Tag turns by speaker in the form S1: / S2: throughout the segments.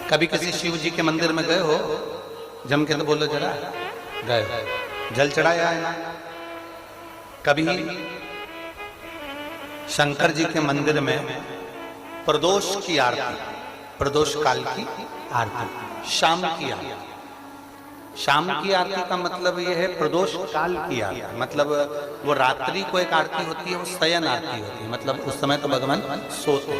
S1: कभी किसी शिव जी के मंदिर में गए हो? जम के तो बोलो जरा, गए? जल चढ़ाया है? कभी शंकर जी के मंदिर में प्रदोष की आरती, प्रदोष काल की आरती, शाम की आरती। शाम की आरती का मतलब यह है प्रदोष काल की आरती, मतलब वो रात्रि को एक आरती होती है, वो शयन आरती होती है, मतलब उस समय तो भगवान सोते।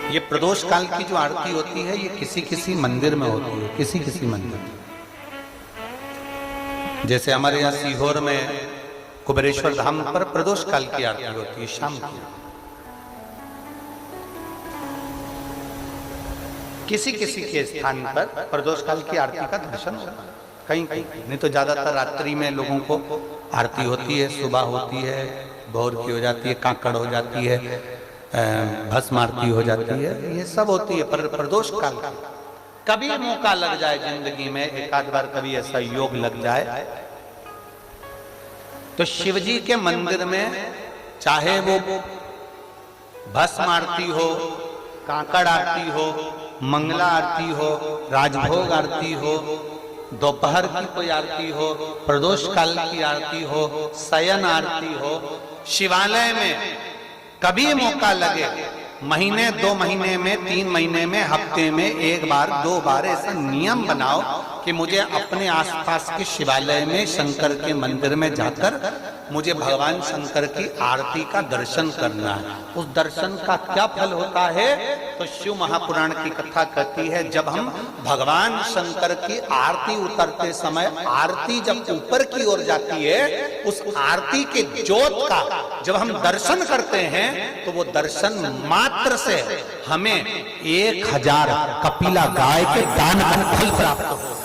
S1: ये प्रदोष काल की जो आरती होती है ये किसी किसी मंदिर में होती है, किसी किसी मंदिर में। जैसे हमारे यहाँ सीहोर में कुबेरेश्वर धाम पर प्रदोष काल की आरती होती है, शाम की। किसी किसी के स्थान पर प्रदोष काल की आरती का दर्शन होता है, कहीं कहीं, नहीं तो ज्यादातर रात्रि में लोगों को आरती होती है। सुबह होती है, भोर की हो जाती है, काकड़ हो जाती है, भस्म आरती हो जाती है, ये सब होती है। पर प्रदोष काल का कभी मौका लग जाए जिंदगी में, एक आध बार कभी ऐसा योग लग जाए, तो शिव जी के मंदिर में चाहे वो भस्म आरती हो, काकड़ आरती हो, मंगला आरती हो, राजभोग आरती हो, दोपहर की कोई आरती हो, प्रदोष काल की आरती हो, शयन आरती हो, शिवालय में कभी मौका लगे, महीने 2 महीने में, 3 महीने में, हफ्ते में 1 बार 2 बार ऐसा नियम बनाओ कि मुझे अपने आसपास के शिवालय में, शंकर के मंदिर में जाकर मुझे भगवान शंकर की आरती का दर्शन करना है। उस दर्शन का क्या फल होता है? तो शिव महापुराण की कथा कहती है, जब हम भगवान शंकर की आरती उतरते समय, आरती जब ऊपर की ओर जाती है, उस आरती के ज्योत का जब हम दर्शन करते हैं, तो वो दर्शन मात्र से हमें 1000 कपिला गाय के दान का फल प्राप्त हो।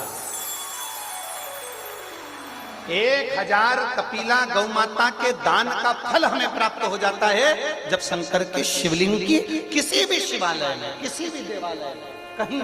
S1: 1000 कपिला गौ माता के दान का फल हमें प्राप्त हो जाता है जब शंकर के शिवलिंग की किसी भी शिवालय में, किसी भी देवालय में, कहीं